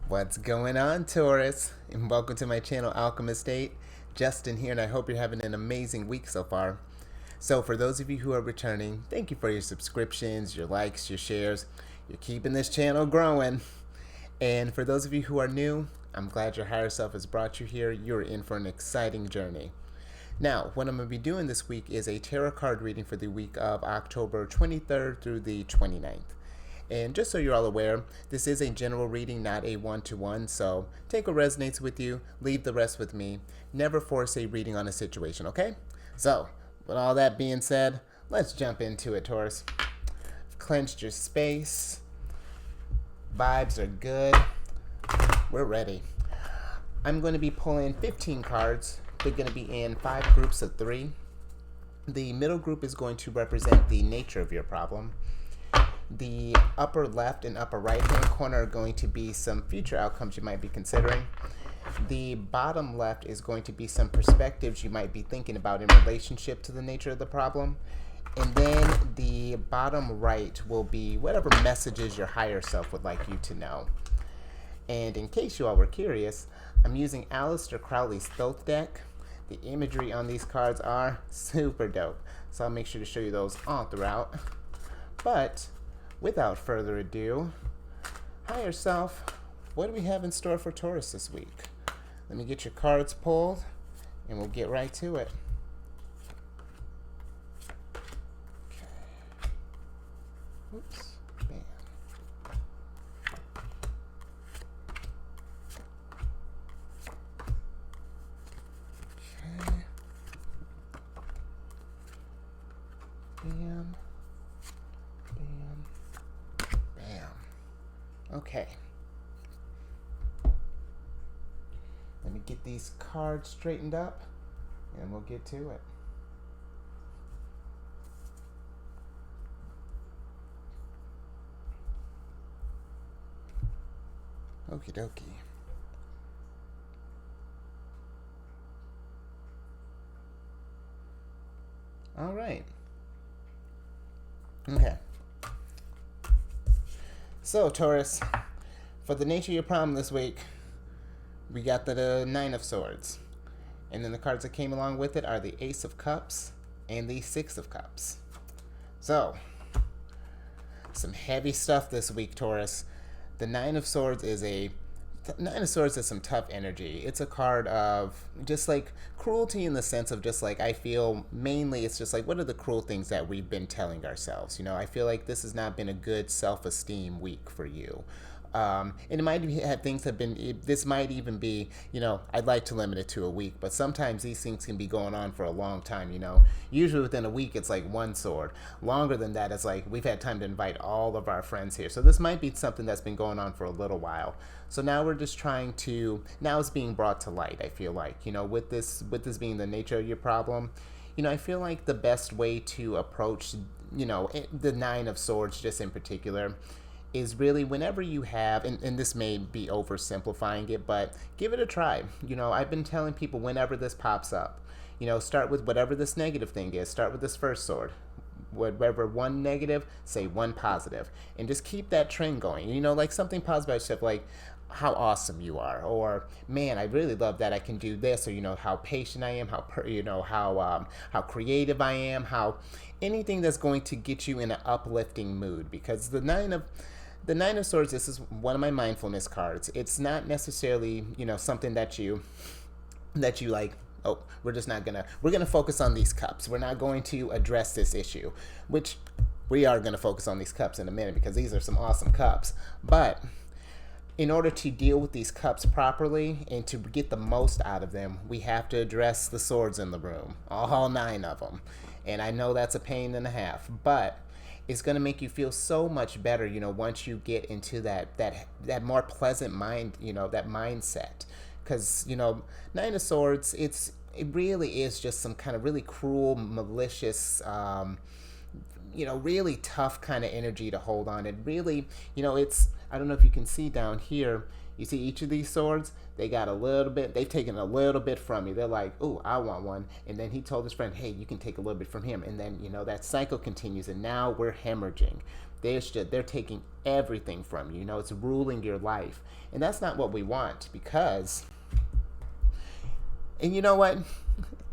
What's going on, Taurus? And welcome to my channel, Alchemist. Justin here, and I hope you're having an amazing week so far. So, for those of you who are returning, thank you for your subscriptions, your likes, your shares. You're keeping this channel growing. And for those of you who are new, I'm glad your higher self has brought you here. You're in for an exciting journey. Now, what I'm going to be doing this week is a tarot card reading for the week of October 23rd through the 29th. And just so you're all aware, this is a general reading, not a one-to-one, so take what resonates with you, leave the rest with me. Never force a reading on a situation, okay? So, with all that being said, let's jump into it, Taurus. Clenched your space. Vibes are good. We're ready. I'm going to be pulling 15 cards. They're going to be in 5 groups of 3. The middle group is going to represent the nature of your problem. The upper left and upper right hand corner are going to be some future outcomes you might be considering. The bottom left is going to be some perspectives you might be thinking about in relationship to the nature of the problem. And then the bottom right will be whatever messages your higher self would like you to know. And in case you all were curious, I'm using Aleister Crowley's Thoth deck. The imagery on these cards are super dope, so I'll make sure to show you those all throughout. But without further ado, higher self, what do we have in store for Taurus this week? Let me get your cards pulled, and we'll get right to it. Okay. Oops. Bam. Okay. Bam. Okay. Let me get these cards straightened up and we'll get to it. Okie dokie. All right. Okay. So, Taurus, for the nature of your problem this week, we got the Nine of Swords. And then the cards that came along with it are the Ace of Cups and the Six of Cups. So, some heavy stuff this week, Taurus. The Nine of Swords is some tough energy. It's a card of just like cruelty in the sense of just like, I feel mainly it's just like, what are the cruel things that we've been telling ourselves? You know, I feel like this has not been a good self-esteem week for you. And it might have things have been, this might even be, you know, I'd like to limit it to a week, but sometimes these things can be going on for a long time, you know. Usually within a week, it's like one sword. Longer than that, it's like we've had time to invite all of our friends here. So this might be something that's been going on for a little while. So now we're just trying to, now it's being brought to light, I feel like, you know, with this being the nature of your problem. You know, I feel like the best way to approach, you know, the Nine of Swords just in particular is really whenever you have, and this may be oversimplifying it, but give it a try. You know, I've been telling people whenever this pops up, you know, start with whatever this negative thing is. Start with this first sword. Whatever one negative, say one positive. And just keep that trend going. You know, like something positive stuff like how awesome you are, or man, I really love that I can do this, or you know how patient I am, how creative I am, how anything that's going to get you in an uplifting mood. Because the Nine of Swords, this is one of my mindfulness cards. It's not necessarily, you know, something that you like, oh, we're gonna focus on these cups. We're not going to address this issue, which we are gonna focus on these cups in a minute because these are some awesome cups. But in order to deal with these cups properly and to get the most out of them, we have to address the swords in the room, all 9 of them. And I know that's a pain and a half, but it's going to make you feel so much better, you know, once you get into that more pleasant mind, you know, that mindset. Because, you know, Nine of Swords, it really is just some kind of really cruel, malicious, you know, really tough kind of energy to hold on. It really, you know, I don't know if you can see down here, you see each of these swords, they've taken a little bit from you. They're like, oh, I want one. And then he told his friend, hey, you can take a little bit from him. And then, you know, that cycle continues, and now we're hemorrhaging. They're taking everything from you. You know, it's ruling your life. And that's not what we want, because, and you know what?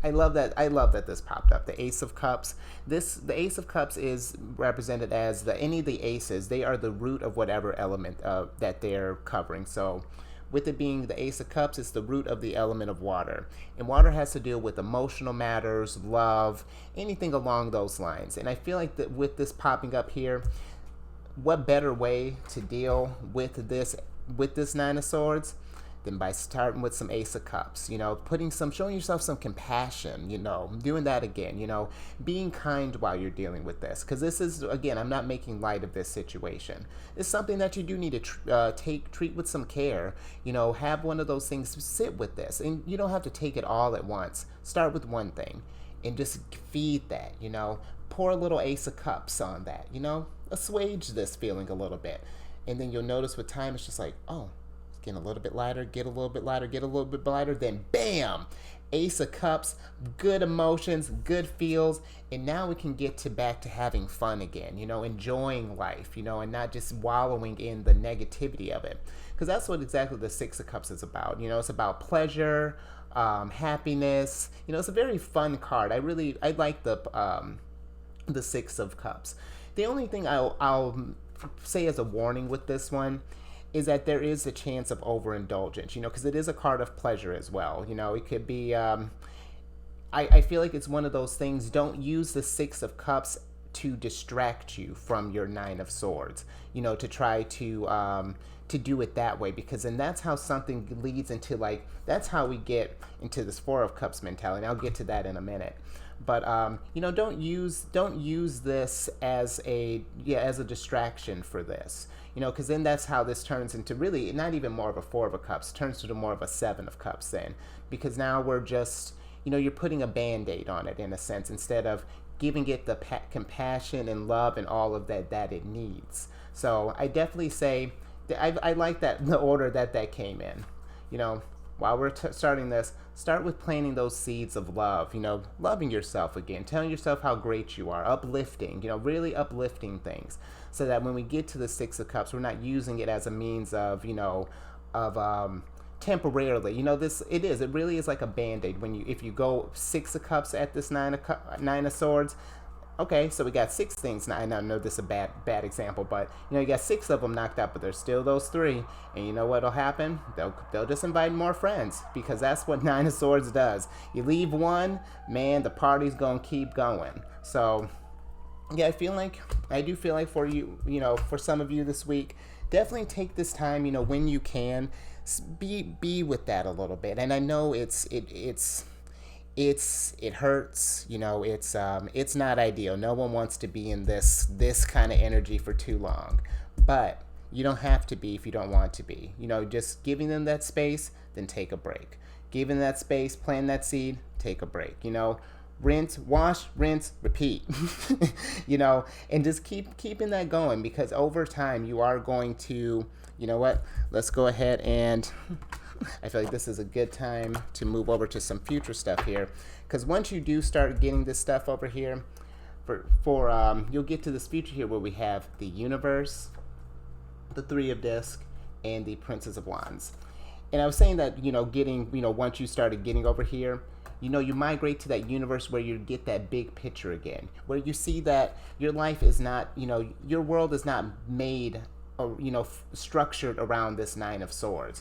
I love that this popped up. The Ace of Cups. The Ace of Cups is represented as any of the aces. They are the root of whatever element that they're covering. So, with it being the Ace of Cups, it's the root of the element of water. And water has to deal with emotional matters, love, anything along those lines. And I feel like that with this popping up here, what better way to deal with this Nine of Swords than by starting with some Ace of Cups, you know, showing yourself some compassion, you know, doing that again, you know, being kind while you're dealing with this. Because this is, again, I'm not making light of this situation. It's something that you do need to treat with some care, you know, have one of those things, sit with this. And you don't have to take it all at once. Start with one thing and just feed that, you know, pour a little Ace of Cups on that, you know, assuage this feeling a little bit. And then you'll notice with time, it's just like, oh, getting a little bit lighter, get a little bit lighter, get a little bit lighter, then bam, Ace of Cups, good emotions, good feels, and now we can get back to having fun again, you know, enjoying life, you know, and not just wallowing in the negativity of it, because that's what exactly the Six of Cups is about. You know, it's about pleasure, happiness. You know, it's a very fun card. I like the Six of Cups. The only thing I'll say as a warning with this one is that there is a chance of overindulgence, you know, because it is a card of pleasure as well. You know, it could be, I feel like it's one of those things, don't use the Six of Cups to distract you from your Nine of Swords, you know, to try to do it that way, because then that's how something leads into, like, that's how we get into this Four of Cups mentality, and I'll get to that in a minute. But you know, don't use this as a distraction for this. You know, because then that's how this turns into really not even more of a Four of Cups, turns into more of a Seven of Cups then. Because now we're just, you know, you're putting a Band-Aid on it in a sense, instead of giving it the compassion and love and all of that it needs. So I definitely say, I like the order that came in. You know, while we're starting this, start with planting those seeds of love, you know, loving yourself again, telling yourself how great you are, uplifting, you know, really uplifting things, so that when we get to the Six of Cups, we're not using it as a means of, you know, of temporarily, you know, it really is like a Band-Aid. If you go Six of Cups at this Nine of Swords, okay, so we got six things. Now, I know this is a bad example, but, you know, you got six of them knocked out, but there's still those three. And you know what'll happen? They'll just invite more friends, because that's what Nine of Swords does. You leave one, man, the party's gonna keep going. So, yeah, I do feel like for you, you know, for some of you this week, definitely take this time, you know, when you can, be with that a little bit. And I know it hurts, you know, it's not ideal. No one wants to be in this kind of energy for too long, but you don't have to be if you don't want to be. You know, just giving them that space, then take a break. Giving that space, plant that seed, take a break. You know, wash, rinse, repeat. You know, and just keeping that going, because over time you are going to, you know what? Let's go ahead and I feel like this is a good time to move over to some future stuff here, because once you do start getting this stuff over here, you'll get to this future here where we have the Universe, the Three of Discs, and the Princess of Wands. And I was saying that, you know, once you started getting over here, you know, you migrate to that Universe where you get that big picture again, where you see that your life is not, you know, your world is not made, you know, structured around this Nine of Swords.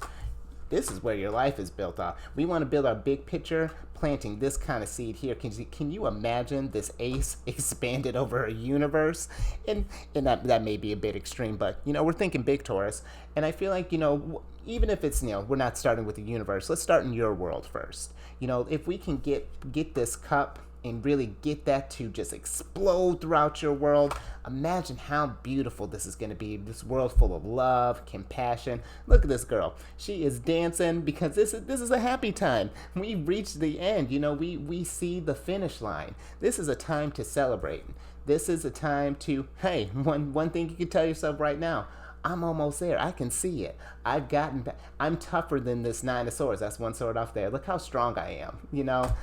This is where your life is built off. We want to build our big picture, planting this kind of seed here. Can you imagine this ace expanded over a universe? And that may be a bit extreme, but, you know, we're thinking big, Taurus. And I feel like, you know, even if it's, you know, we're not starting with the universe, let's start in your world first. You know, if we can get this cup and really get that to just explode throughout your world, imagine how beautiful this is going to be. This world full of love, compassion. Look at this girl. She is dancing because this is a happy time. We've reached the end. You know, we see the finish line. This is a time to celebrate. This is a time to, hey, one thing you can tell yourself right now, I'm almost there. I can see it. I'm tougher than this Nine of Swords. That's one sword off there. Look how strong I am. You know,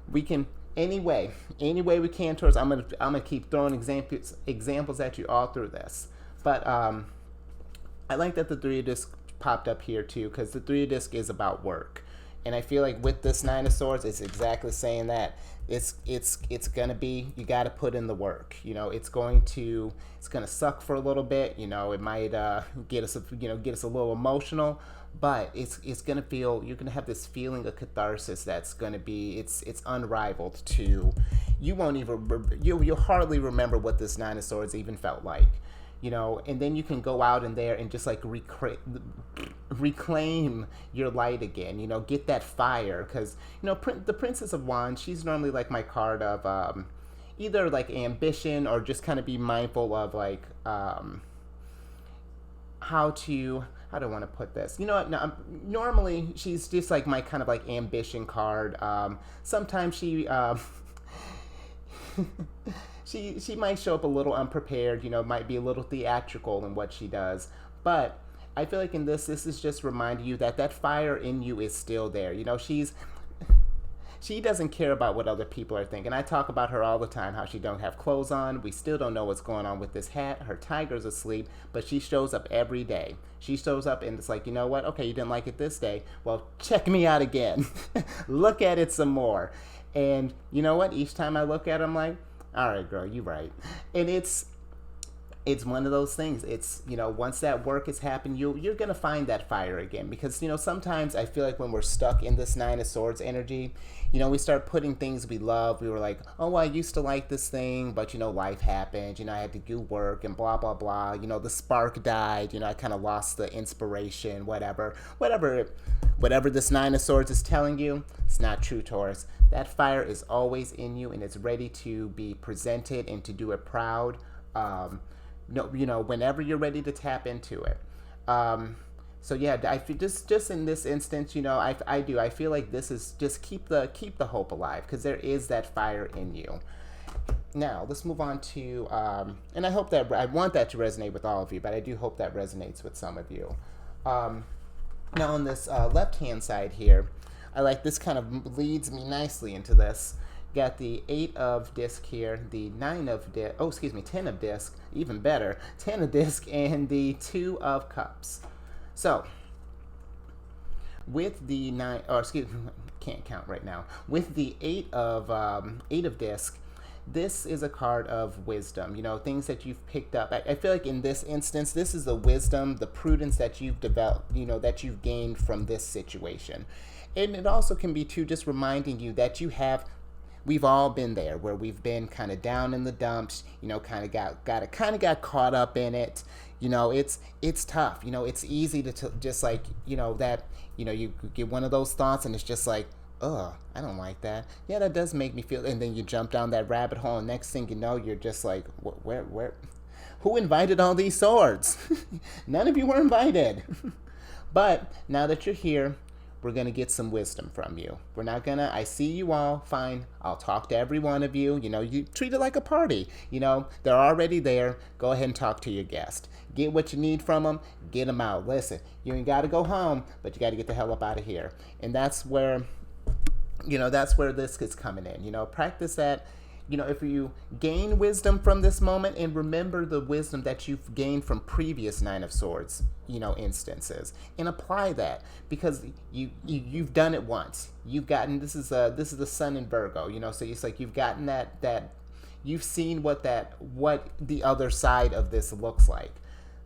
we can Any way we can towards. I'm gonna keep throwing examples at you all through this. But I like that the 3 of disc popped up here too, because the 3 of disc is about work, and I feel like with this 9 of swords, it's exactly saying that it's gonna be, you got to put in the work. It's gonna suck for a little bit. It might get us a little emotional, but it's gonna feel, you're gonna have this feeling of catharsis that's gonna be, it's unrivaled. To you won't even you'll hardly remember what this 9 of swords even felt like. And then you can go out in there and just like reclaim your light again. Get that fire, because the Princess of Wands, she's normally like my card of either like ambition, or just kind of be mindful of like how do I want to put this? Normally she's just like my kind of like ambition card. Sometimes she she might show up a little unprepared, might be a little theatrical in what she does. But I feel like in this is just reminding you that that fire in you is still there. She doesn't care about what other people are thinking. I talk about her all the time, how she don't have clothes on. We still don't know what's going on with this hat. Her tiger's asleep, but she shows up every day. She shows up and it's like, you know what? Okay, you didn't like it this day. Well, check me out again. Look at it some more. And you know what? Each time I look at it, I'm like, all right, girl, you right. And it's one of those things. It's, once that work has happened, you're going to find that fire again. Because, sometimes I feel like when we're stuck in this 9 of swords energy, we start putting things we love. We were like, oh, I used to like this thing, but, life happened. I had to do work and blah, blah, blah. The spark died. I kind of lost the inspiration, whatever this 9 of swords is telling you. It's not true, Taurus. That fire is always in you, and it's ready to be presented and to do it proud. Whenever you're ready to tap into it. So yeah, I feel just in this instance, I feel like this is just keep the hope alive, because there is that fire in you. Now let's move on to, and I want that to resonate with all of you, but I do hope that resonates with some of you. Now on this left-hand side here, I like this kind of leads me nicely into this. Got the 8 of disc here, the 10 of disc, even better, 10 of disc, and the 2 of cups. So, with the can't count right now. With the 8 of disc, this is a card of wisdom, things that you've picked up. I feel like in this instance, this is the wisdom, the prudence that you've developed, that you've gained from this situation. And it also can be, too, just reminding you that we've all been there, where we've been kind of down in the dumps, kind of got caught up in it. It's tough. It's easy to just like, that, you get one of those thoughts and it's just like, oh, I don't like that. Yeah, that does make me feel, and then you jump down that rabbit hole, and next thing you know, you're just like, where, who invited all these swords? None of you were invited. But now that you're here, we're going to get some wisdom from you. We're not going to, I see you all, fine. I'll talk to every one of you. You treat it like a party. They're already there. Go ahead and talk to your guest. Get what you need from them. Get them out. Listen, you ain't got to go home, but you got to get the hell up out of here. And that's where, that's where this is coming in. Practice that. If you gain wisdom from this moment, and remember the wisdom that you've gained from previous 9 of swords, instances, and apply that, because you've done it once. You've gotten, this is the sun in Virgo, so it's like you've gotten that you've seen what the other side of this looks like.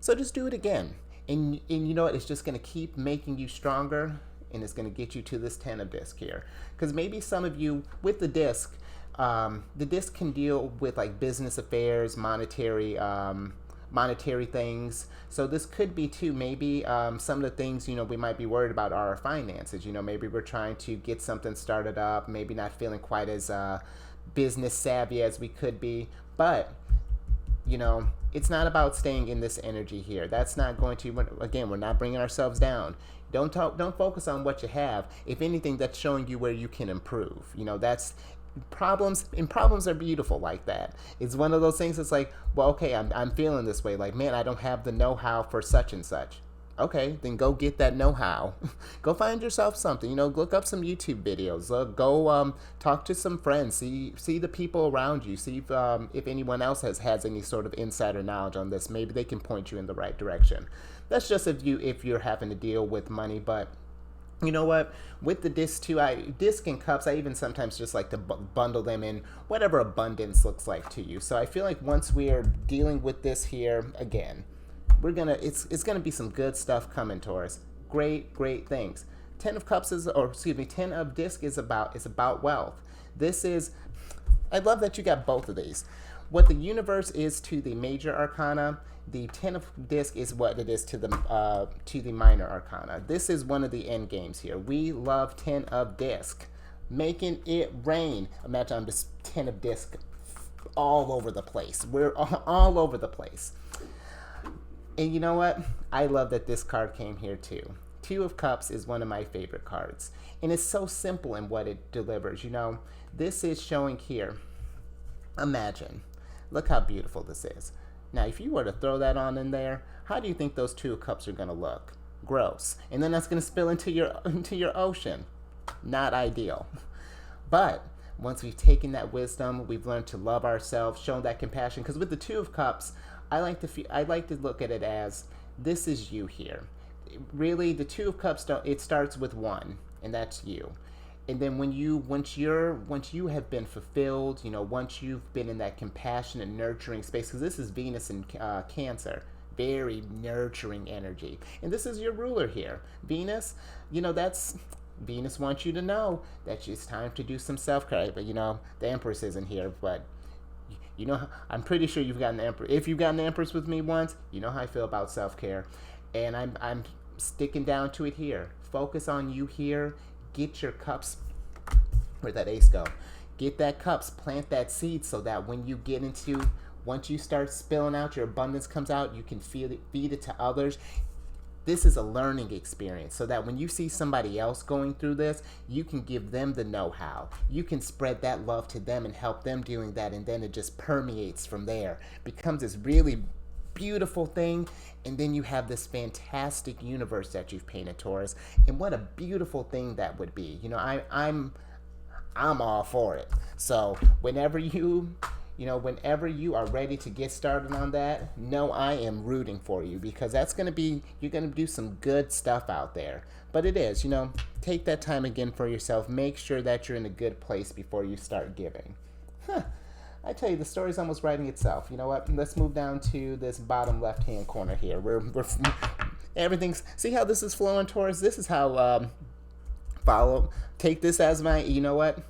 So just do it again, and you know what? It's just going to keep making you stronger, and it's going to get you to this 10 of disc here, because maybe some of you with the disc. The disc can deal with like business affairs, monetary things. So this could be too, maybe some of the things, we might be worried about are our finances. Maybe we're trying to get something started up, maybe not feeling quite as business savvy as we could be. But, it's not about staying in this energy here. That's not going to, again, we're not bringing ourselves down. Don't focus on what you have. If anything, that's showing you where you can improve. That's problems are beautiful like that. It's one of those things that's like, well, okay, I'm feeling this way, like, man, I don't have the know-how for such and such. Okay, then go get that know-how. Go find yourself something. Look up some YouTube videos. Go talk to some friends. See the people around you. See if anyone else has any sort of insider knowledge on this. Maybe they can point you in the right direction. That's just if you're having to deal with money. But you know what? With the disc too, disc and cups, I even sometimes just like to bundle them in whatever abundance looks like to you. So I feel like once we are dealing with this here again, it's gonna be some good stuff coming, Taurus. Great things. 10 of disc is about wealth. I love that you got both of these. What the universe is to the major arcana, the 10 of disc is what it is to the minor arcana. This is one of the end games here. We love 10 of disc, making it rain. Imagine I'm just 10 of disc all over the place. We're all over the place. And you know what? I love that this card came here too. 2 of Cups is one of my favorite cards. And it's so simple in what it delivers. This is showing here. Imagine. Look how beautiful this is. Now, if you were to throw that on in there, how do you think those 2 of Cups are going to look? Gross. And then that's going to spill into your ocean. Not ideal. But once we've taken that wisdom, we've learned to love ourselves, shown that compassion. Because with the 2 of Cups, I like to look at it as this is you here. Really, the 2 of Cups it starts with 1, and that's you. And then once you have been fulfilled, once you've been in that compassionate, nurturing space, because this is Venus in Cancer, very nurturing energy, and this is your ruler here, Venus. Venus wants you to know that it's time to do some self-care. But the Empress isn't here, but. I'm pretty sure you've gotten the Empress. If you've gotten the Empress with me once, you know how I feel about self-care. And I'm sticking down to it here. Focus on you here. Get your cups. Where'd that ace go? Get that cups. Plant that seed so that when you once you start spilling out, your abundance comes out, you can feed it to others. This is a learning experience so that when you see somebody else going through this, you can give them the know-how. You can spread that love to them and help them doing that, and then it just permeates from there. Becomes this really beautiful thing, and then you have this fantastic universe that you've painted, Taurus. And what a beautiful thing that would be. I'm all for it. So whenever you are ready to get started on that, know I am rooting for you, because you're going to do some good stuff out there. But it is, take that time again for yourself. Make sure that you're in a good place before you start giving. I tell you, the story's almost writing itself. You know what? Let's move down to this bottom left-hand corner here. See how this is flowing, Taurus? This is how, take this as my, you know what?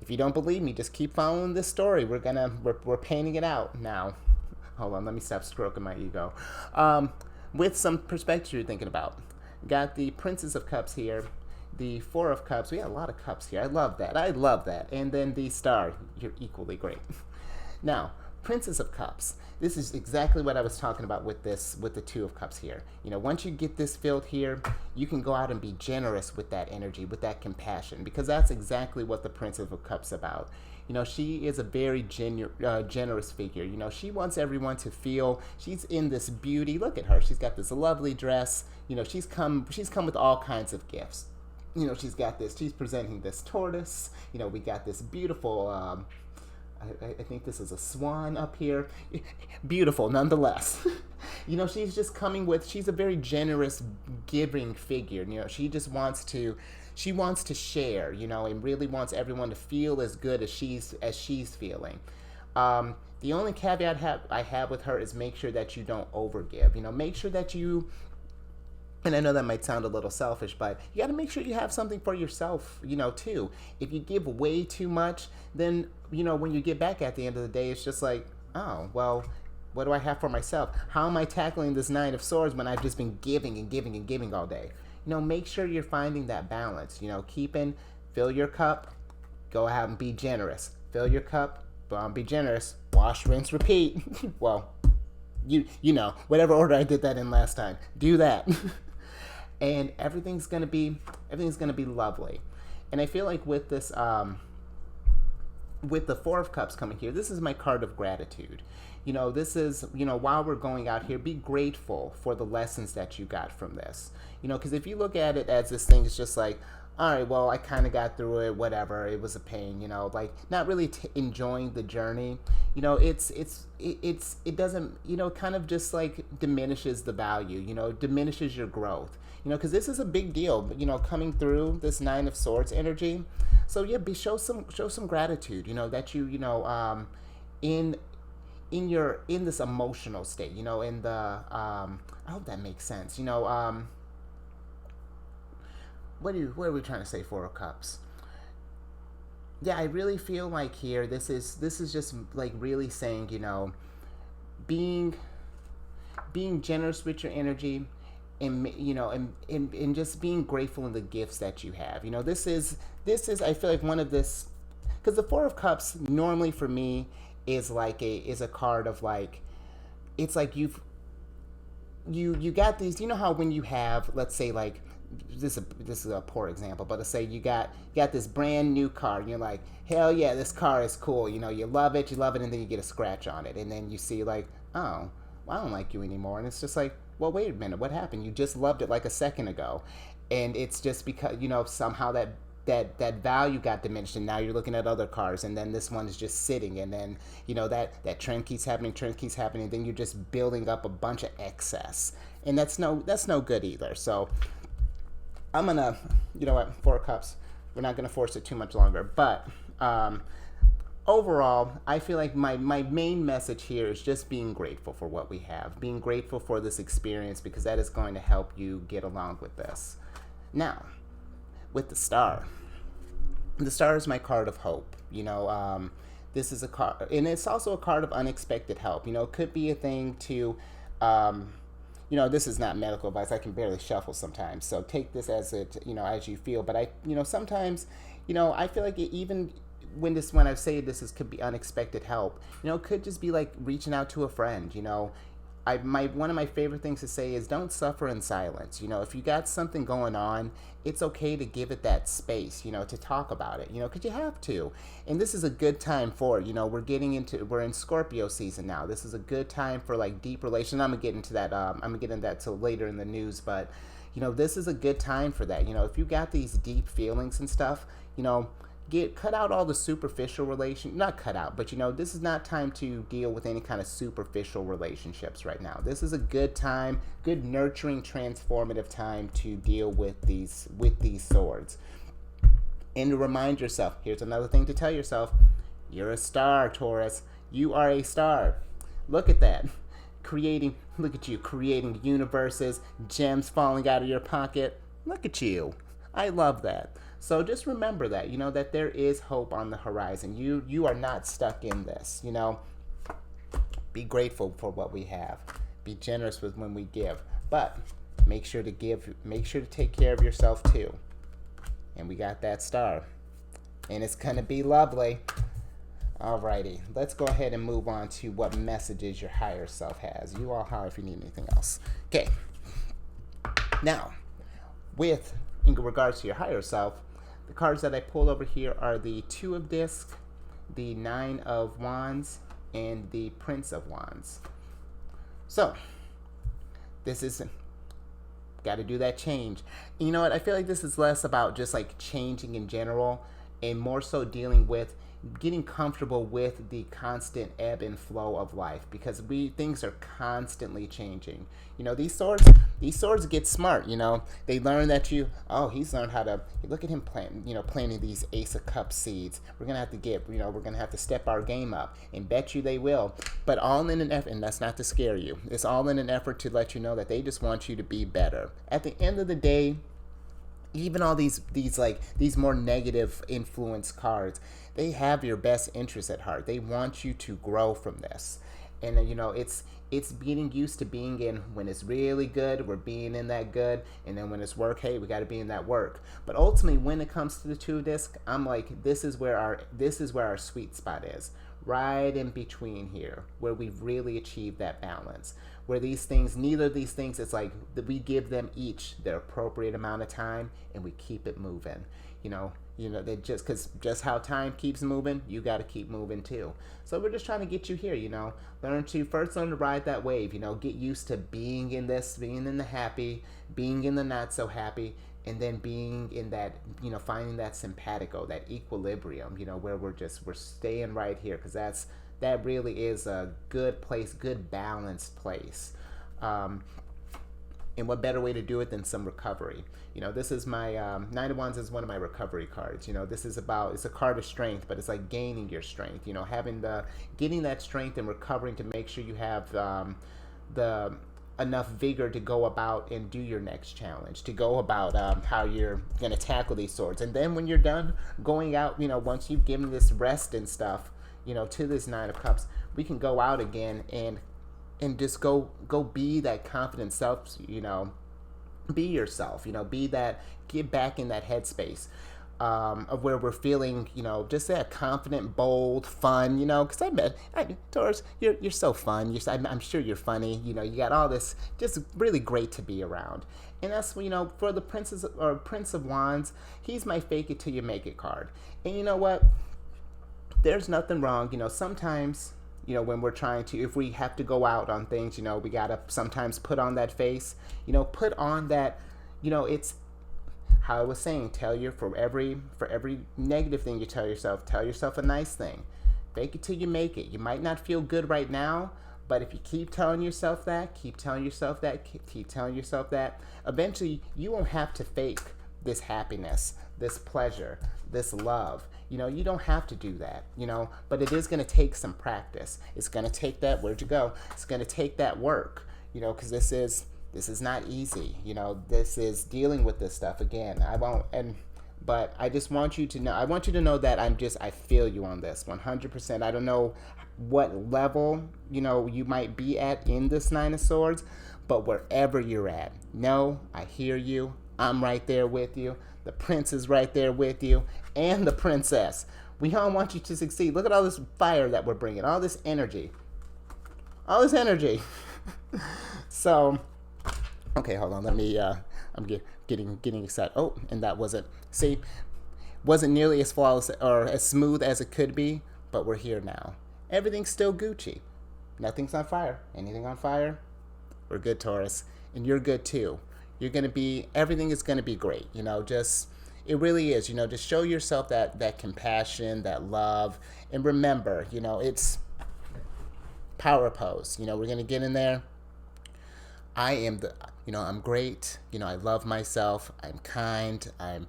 If you don't believe me, just keep following this story. We're painting it out now. Hold on, let me stop stroking my ego. With some perspective you're thinking about. Got the Princess of Cups here, the 4 of Cups. We got a lot of cups here. I love that. And then the Star. You're equally great. Now, Princess of Cups. This is exactly what I was talking about with the 2 of Cups here. Once you get this filled here, you can go out and be generous with that energy, with that compassion, because that's exactly what the Princess of Cups is about. She is a very generous figure. She wants everyone to feel she's in this beauty. Look at her. She's got this lovely dress. She's come with all kinds of gifts. She's presenting this tortoise. We got this beautiful, I think this is a swan up here. Beautiful, nonetheless. She's just she's a very generous, giving figure. She just wants to share, and really wants everyone to feel as good as she's feeling. The only caveat I have with her is make sure that you don't overgive. Make sure that you, and I know that might sound a little selfish, but you got to make sure you have something for yourself, too. If you give way too much, then, when you get back at the end of the day, it's just like, oh, well, what do I have for myself? How am I tackling this 9 of Swords when I've just been giving and giving and giving all day? Make sure you're finding that balance. Fill your cup, go out and be generous. Fill your cup, be generous. Wash, rinse, repeat. Well, whatever order I did that in last time, do that. And everything's gonna be lovely. And I feel like with this with the Four of Cups coming here, this is my card of gratitude. This is, while we're going out here, be grateful for the lessons that you got from this. Because if you look at it as this thing is just like, all right, well, I kind of got through it, whatever, it was a pain, like not really enjoying the journey, it doesn't, kind of just like diminishes the value, diminishes your growth, because this is a big deal, coming through this Nine of Swords energy. So yeah, show some gratitude, that in this emotional state, in the I hope that makes sense. What are we trying to say, Four of Cups? Yeah, I really feel like here this is just like really saying, being generous with your energy, and and just being grateful in the gifts that you have. This is I feel like one of this, because the Four of Cups normally for me is a card of like, it's like you got these, how when you have, let's say, like, this is a poor example, but let's say you got this brand new car and you're like, hell yeah, this car is cool, you love it, and then you get a scratch on it, and then you see like, oh, well, I don't like you anymore, and it's just like, well, wait a minute, what happened? You just loved it like a second ago, and it's just because somehow that value got diminished, and now you're looking at other cars, and then this one is just sitting, and then that trend keeps happening, and then you're just building up a bunch of excess, and that's no good either. So I'm gonna, Four of Cups, we're not gonna force it too much longer, but overall, I feel like my main message here is just being grateful for what we have, being grateful for this experience, because that is going to help you get along with this. Now, with the Star is my card of hope. This is a card, and it's also a card of unexpected help. It could be a thing to, this is not medical advice. I can barely shuffle sometimes, so take this as as you feel. But sometimes, I feel like even when I say this could be unexpected help, it could just be like reaching out to a friend. One of my favorite things to say is don't suffer in silence. If you got something going on, it's okay to give it that space, to talk about it, because you have to. And this is a good time for it. We're in Scorpio season now. This is a good time for like deep relations. I'm gonna get into that till later in the news, but this is a good time for that. If you got these deep feelings and stuff, cut out all the superficial not cut out, but this is not time to deal with any kind of superficial relationships right now. This is a good time, good nurturing, transformative time to deal with these swords. And to remind yourself, here's another thing to tell yourself, you're a star, Taurus. You are a star. Look at that. Look at you, creating universes, gems falling out of your pocket. Look at you. I love that. So just remember that, that there is hope on the horizon. You are not stuck in this, Be grateful for what we have. Be generous with when we give. But make sure to take care of yourself too. And we got that Star. And it's going to be lovely. Alrighty, let's go ahead and move on to what messages your higher self has. You all holler if you need anything else. Okay. Now, in regards to your higher self, the cards that I pulled over here are the Two of Discs, the Nine of Wands, and the Prince of Wands. So, this is got to do that change. And you know what? I feel like this is less about just like changing in general and more so dealing with getting comfortable with the constant ebb and flow of life, because things are constantly changing. These swords get smart. They learn that he's learned how to look at him planting these Ace of Cups seeds. We're gonna have to step our game up, and bet you they will. But all in an effort, and that's not to scare you. It's all in an effort to let you know that they just want you to be better. At the end of the day, even all these more negative influence cards, they have your best interest at heart. They want you to grow from this. And it's getting used to being in, when it's really good, we're being in that good, and then when it's work, hey, we got to be in that work. But ultimately, when it comes to the Two Disc, I'm like, this is where our sweet spot is, right in between here, where we've really achieved that balance, where these things, neither of these things, it's like we give them each their appropriate amount of time and we keep it moving. That just how time keeps moving, you got to keep moving too. So we're just trying to get you here. Learn to ride that wave. Get used to being in this, being in the happy, being in the not so happy, and then being in that, finding that simpatico, that equilibrium. Where we're staying right here, because that really is a good place, good balanced place. And what better way to do it than some recovery? This is my Nine of Wands is one of my recovery cards. This is it's a card of strength, but it's like gaining your strength. Getting that strength and recovering to make sure you have the enough vigor to go about and do your next challenge, to go about how you're going to tackle these swords. And then when you're done going out, once you've given this rest and stuff, to this Nine of Cups, we can go out again and just go be that confident self, be yourself, get back in that headspace of where we're feeling, just that confident, bold, fun, because Taurus, you're so fun. I'm sure you're funny. You got all this, just really great to be around. And that's, for the Prince of Wands, he's my fake it till you make it card. And you know what? There's nothing wrong. Sometimes, when we're trying to, if we have to go out on things, we got to sometimes put on that face, put on that, it's how I was saying, for every negative thing you tell yourself a nice thing. Fake it till you make it. You might not feel good right now, but if you keep telling yourself that, eventually you won't have to fake this happiness, this pleasure, this love. You don't have to do that, but it is going to take some practice. It's going to take that, where'd you go? It's going to take that work, because this is not easy. This is dealing with this stuff again. But I just want you to know, that I feel you on this 100%. I don't know what level, you might be at in this Nine of Swords, but wherever you're at, I hear you. I'm right there with you. The prince is right there with you, and the princess. We all want you to succeed. Look at all this fire that we're bringing, all this energy. So, okay, hold on. Let me. I'm getting excited. Oh, and that wasn't nearly as flawless or as smooth as it could be, but we're here now. Everything's still Gucci. Nothing's on fire. Anything on fire? We're good, Taurus, and you're good too. Everything is going to be great. It really is, just show yourself that compassion, that love. And remember, it's power pose. We're going to get in there. I'm great. I love myself. I'm kind. I'm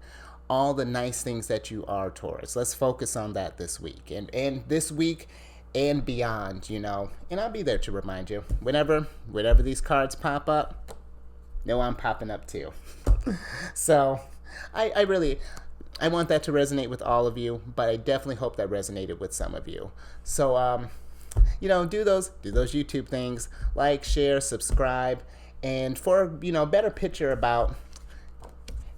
all the nice things that you are, Taurus. Let's focus on that this week. And this week and beyond, and I'll be there to remind you. Whenever these cards pop up, I'm popping up too. So I want that to resonate with all of you, but I definitely hope that resonated with some of you. So, do those YouTube things, like, share, subscribe, and for a better picture about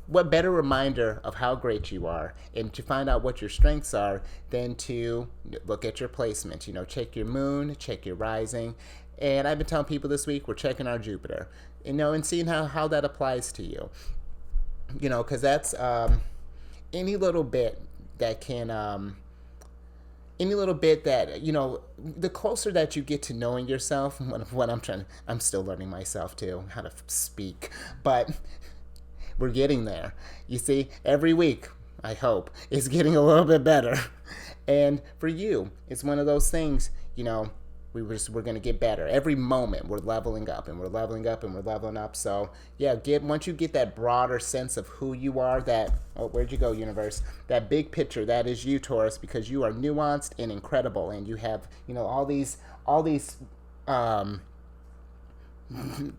what better reminder of how great you are, and to find out what your strengths are, than to look at your placement. Check your moon, check your rising. And I've been telling people this week, we're checking our Jupiter, and seeing how that applies to you. Because that's any little bit that can, the closer that you get to knowing yourself, when I'm still learning myself too, how to speak, but we're getting there. You see, every week, I hope, is getting a little bit better. And for you, it's one of those things, we're going to get better. Every moment we're leveling up and we're leveling up and we're leveling up. So yeah, once you get that broader sense of who you are, where'd you go, universe? That big picture, that is you, Taurus, because you are nuanced and incredible, and you have, all these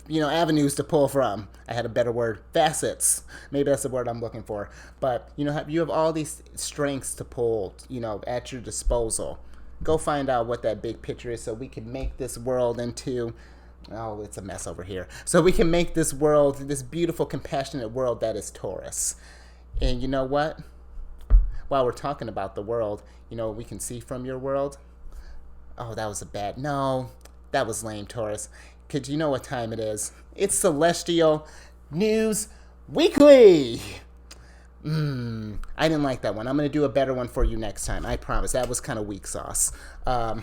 avenues to pull from. I had a better word, facets. Maybe that's the word I'm looking for. But you have all these strengths to pull, at your disposal. Go find out what that big picture is, so we can make this world into, it's a mess over here. So we can make this world, this beautiful, compassionate world that is Taurus. And you know what? While we're talking about the world, we can see from your world. Oh, that was that was lame, Taurus. Because you know what time it is. It's Celestial News Weekly. I didn't like that one. I'm going to do a better one for you next time. I promise. That was kind of weak sauce. I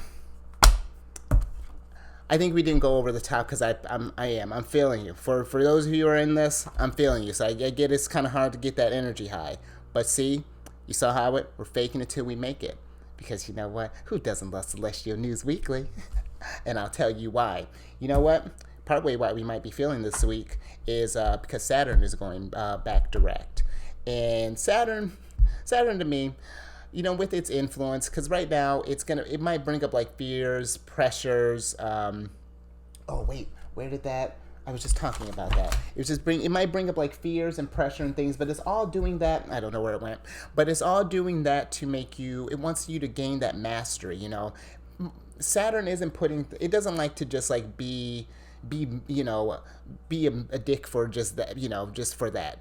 think we didn't go over the top because I'm feeling you. For those of you who are in this, I'm feeling you. So I get it's kind of hard to get that energy high. But see, you saw how we're faking it till we make it. Because you know what? Who doesn't love Celestial News Weekly? And I'll tell you why. You know what? Partway why we might be feeling this week is because Saturn is going back direct. And Saturn to me, you know, with its influence, because right now it might bring up like fears, pressures. Oh wait, where did that? I was just talking about that. It might bring up like fears and pressure and things, but it's all doing that. I don't know where it went, but it's all doing that to make you. It wants you to gain that mastery. You know, Saturn it doesn't like to just like be a dick for just that. You know, just for that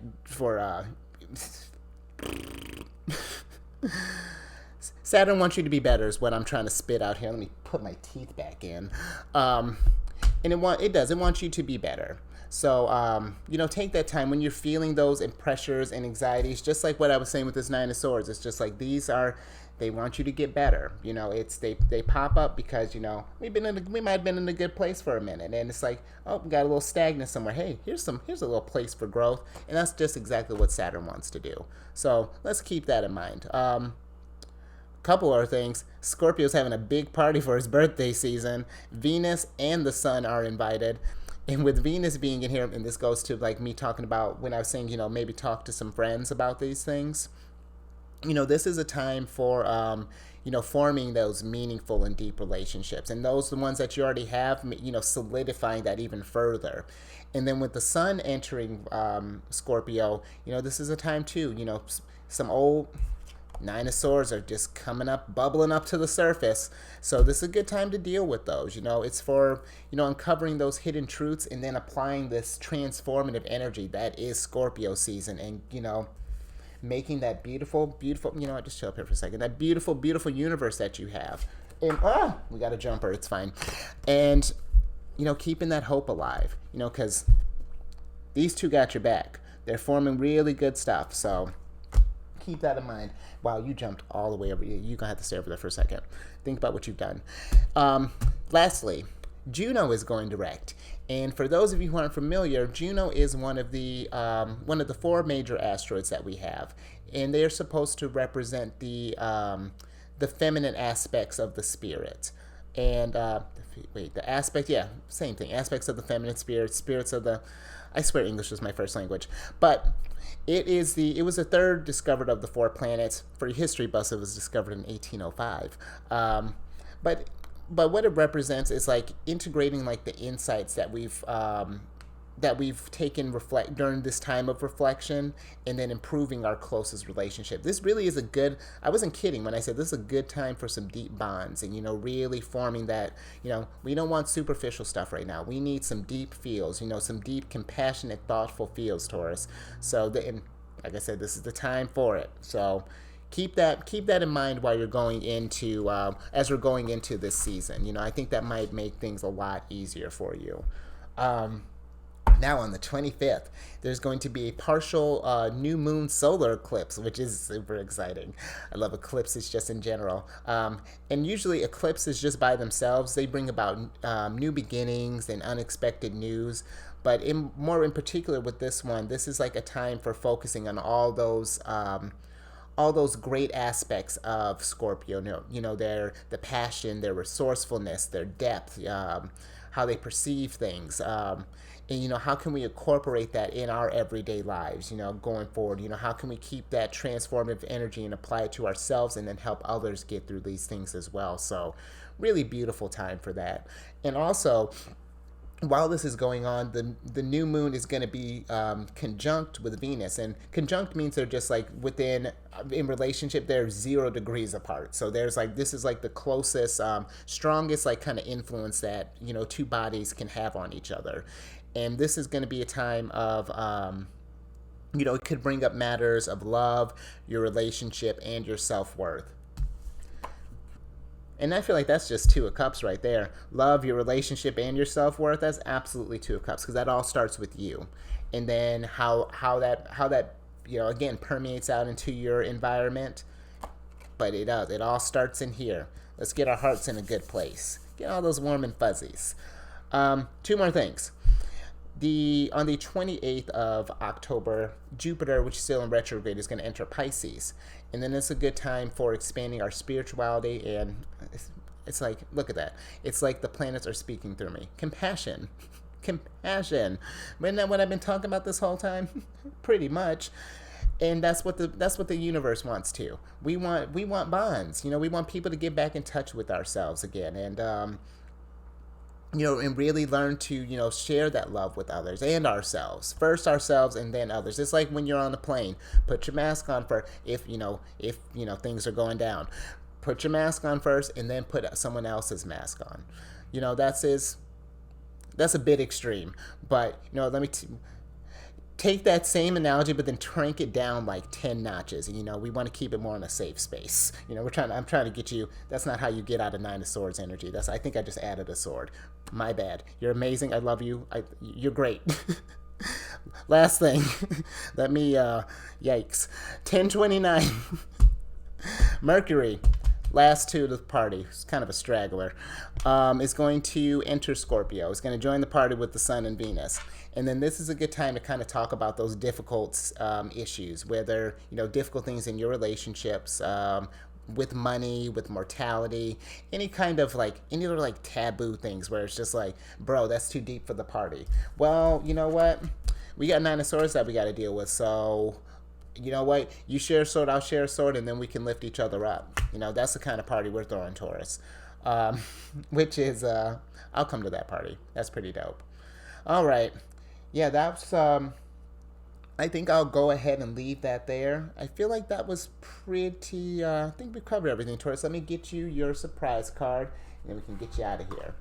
Saturn wants you to be better is what I'm trying to spit out here. Let me put my teeth back in. And it wants you to be better. So, take that time when you're feeling those pressures and anxieties, just like what I was saying with this Nine of Swords. It's just like they want you to get better. You know, they pop up because, you know, we might have been in a good place for a minute. And it's like, oh, we got a little stagnant somewhere. Hey, here's a little place for growth. And that's just exactly what Saturn wants to do. So let's keep that in mind. Couple other things. Scorpio's having a big party for his birthday season. Venus and the Sun are invited. And with Venus being in here, and this goes to like me talking about when I was saying, you know, maybe talk to some friends about these things. You know, this is a time for, forming those meaningful and deep relationships. And those the ones that you already have, you know, solidifying that even further. And then with the Sun entering Scorpio, you know, this is a time too, you know, some old Nine of Swords are just bubbling up to the surface. So this is a good time to deal with those. You know, it's for, you know, uncovering those hidden truths and then applying this transformative energy that is Scorpio season and, you know, making that beautiful, you know, just chill up here for a second, that beautiful, beautiful universe that you have. And, we got a jumper. It's fine. And, you know, keeping that hope alive, you know, because these two got your back. They're forming really good stuff. So keep that in mind. Wow, you jumped all the way over. You're going to have to stay over there for a second. Think about what you've done. Lastly, Juno is going direct. And for those of you who aren't familiar, Juno is one of the four major asteroids that we have. And they are supposed to represent the feminine aspects of the spirit. And, same thing. Aspects of the feminine spirit, spirits of the... I swear English was my first language. But it was the third discovered of the four planets. For history buffs, it was discovered in 1805. But what it represents is like integrating like the insights that we've taken during this time of reflection and then improving our closest relationship. This really is I wasn't kidding when I said this is a good time for some deep bonds and, you know, really forming that, you know, we don't want superficial stuff right now. We need some deep feels, you know, some deep, compassionate, thoughtful feels, Taurus. So, like I said, this is the time for it. So keep that in mind while you're going into, as we're going into this season. You know, I think that might make things a lot easier for you. Now on the 25th, there's going to be a partial new moon solar eclipse, which is super exciting. I love eclipses just in general. And usually eclipses just by themselves, they bring about new beginnings and unexpected news. But in particular with this one, this is like a time for focusing on all those great aspects of Scorpio. You know, the passion, their resourcefulness, their depth, how they perceive things. And, you know, how can we incorporate that in our everyday lives, you know, going forward? You know, how can we keep that transformative energy and apply it to ourselves and then help others get through these things as well? So really beautiful time for that. And also, while this is going on, the new moon is going to be conjunct with Venus. And conjunct means they're just like in relationship, they're 0 degrees apart. So there's like, this is like the closest, strongest like kind of influence that, you know, two bodies can have on each other. And this is going to be a time of, you know, it could bring up matters of love, your relationship, and your self-worth. And I feel like that's just Two of Cups right there. Love, your relationship, and your self-worth, that's absolutely Two of Cups, because that all starts with you. And then how that again, permeates out into your environment. But it does. It all starts in here. Let's get our hearts in a good place. Get all those warm and fuzzies. Two more things. On the 28th of October, Jupiter, which is still in retrograde, is going to enter Pisces. And then it's a good time for expanding our spirituality. And it's like, look at that. It's like the planets are speaking through me. Compassion. Compassion. Isn't that what I've been talking about this whole time? Pretty much. And that's what the universe wants too. We want bonds. We want people to get back in touch with ourselves again, and and really learn to share that love with others and ourselves. First ourselves and then others. It's like when you're on the plane. Put your mask on for if things are going down. Put your mask on first and then put someone else's mask on. That's a bit extreme, but let me take that same analogy, but then crank it down like 10 notches. And, we want to keep it more in a safe space. I'm trying to get you. That's not how you get out of Nine of Swords energy. I think I just added a sword. My bad. You're amazing. I love you. You're great. Last thing. Let me, yikes. 1029. Mercury. Last two to the party. It's kind of a straggler. Is going to enter Scorpio. It's going to join the party with the Sun and Venus. And then this is a good time to kind of talk about those difficult issues, whether, difficult things in your relationships, with money, with mortality, any other taboo things where it's just like, bro, that's too deep for the party. Well, you know what? We got Nine of Swords that we got to deal with. So, you know what? You share a sword, I'll share a sword, and then we can lift each other up. That's the kind of party we're throwing, Taurus. Which is, I'll come to that party. That's pretty dope. All right. Yeah, that's, I think I'll go ahead and leave that there. I feel like that was pretty, I think we covered everything, Taurus. Let me get you your surprise card, and then we can get you out of here.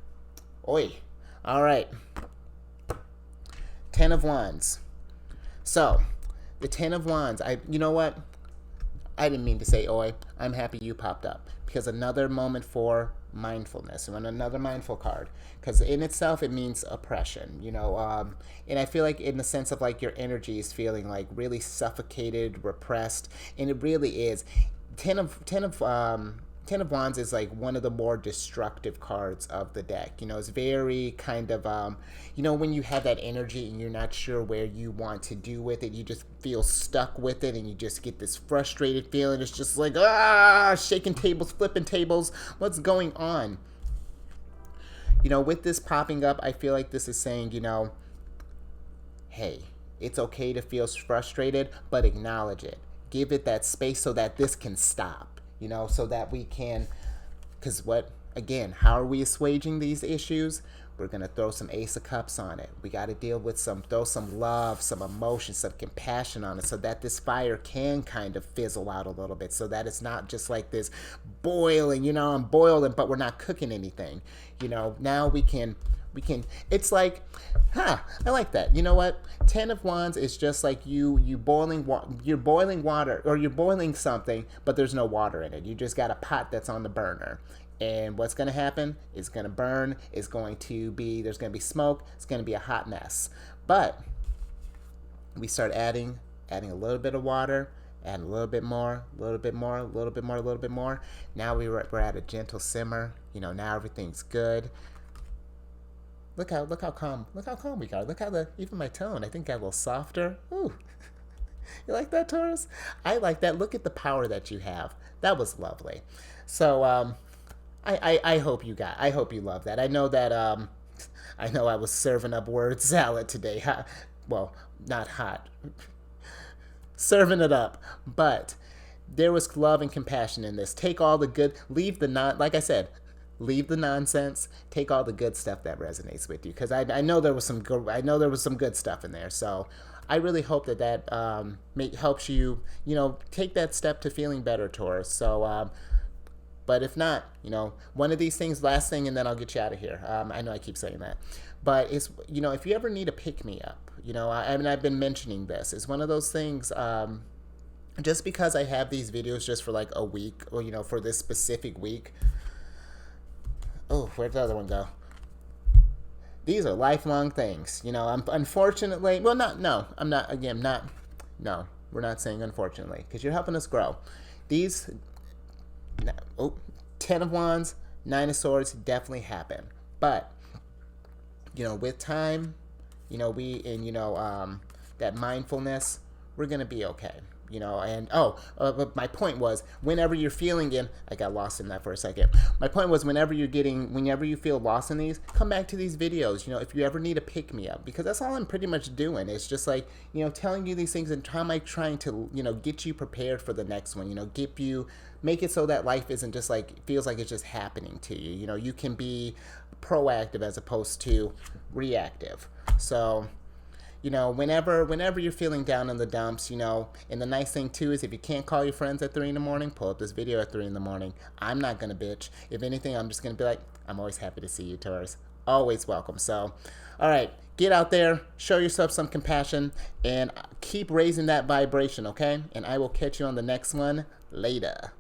Oi. All right. 10 of Wands. So, the 10 of Wands, you know what? I didn't mean to say oi. I'm happy you popped up, because another moment for mindfulness, and another mindful card, because in itself it means oppression, and I feel like in the sense of like your energy is feeling like really suffocated, repressed, and it really is. 10 of Wands is like one of the more destructive cards of the deck. It's very kind of, when you have that energy and you're not sure where you want to do with it, you just feel stuck with it and you just get this frustrated feeling. It's just like, shaking tables, flipping tables. What's going on? With this popping up, I feel like this is saying, hey, it's okay to feel frustrated, but acknowledge it. Give it that space so that this can stop. So that we can, because how are we assuaging these issues? We're going to throw some Ace of Cups on it. We got to deal with throw some love, some emotion, some compassion on it, so that this fire can kind of fizzle out a little bit, so that it's not just like this boiling, I'm boiling, but we're not cooking anything. Now we can, it's like, I like that. You know what? 10 of Wands is just like you're boiling water, or you're boiling something, but there's no water in it. You just got a pot that's on the burner. And what's going to happen? It's going to burn. There's going to be smoke. It's going to be a hot mess. But we start adding a little bit of water, add a little bit more, a little bit more, a little bit more, a little bit more. Now we're at a gentle simmer. Now everything's good. Look how calm we got. Look how even my tone, I think, got a little softer. Ooh. You like that, Taurus? I like that. Look at the power that you have. That was lovely. So, I hope you love that. I know that, I know I was serving up word salad today. Hot, well, not hot. Serving it up. But there was love and compassion in this. Take all the good, like I said, leave the nonsense. Take all the good stuff that resonates with you, because I know there was some good stuff in there. So I really hope that helps you, take that step to feeling better, Taurus. So, but if not, one of these things, last thing, and then I'll get you out of here. I know I keep saying that, but it's, if you ever need a pick me up, I've been mentioning this. It's one of those things. Just because I have these videos just for like a week, or for this specific week, Oh, where'd the other one go? These are lifelong things. You know, unfortunately, well, I'm not, again, no, we're not saying unfortunately, because you're helping us grow. These, 10 of Wands, 9 of Swords definitely happen. But, you know, with time, you know, that mindfulness, we're going to be okay. You know, and but my point was, whenever you're feeling I got lost in that for a second. My point was, whenever you feel lost in these, come back to these videos. You know, if you ever need a pick me up, because that's all I'm pretty much doing. It's just like, you know, telling you these things and trying to, you know, get you prepared for the next one. You know, make it so that life isn't just like, feels like it's just happening to you. You know, you can be proactive as opposed to reactive. So, you know, whenever you're feeling down in the dumps, you know, and the nice thing too is, if you can't call your friends at 3 in the morning, pull up this video at 3 in the morning. I'm not going to bitch. If anything, I'm just going to be like, I'm always happy to see you, Taurus. Always welcome. So, all right, get out there, show yourself some compassion, and keep raising that vibration, okay? And I will catch you on the next one. Later.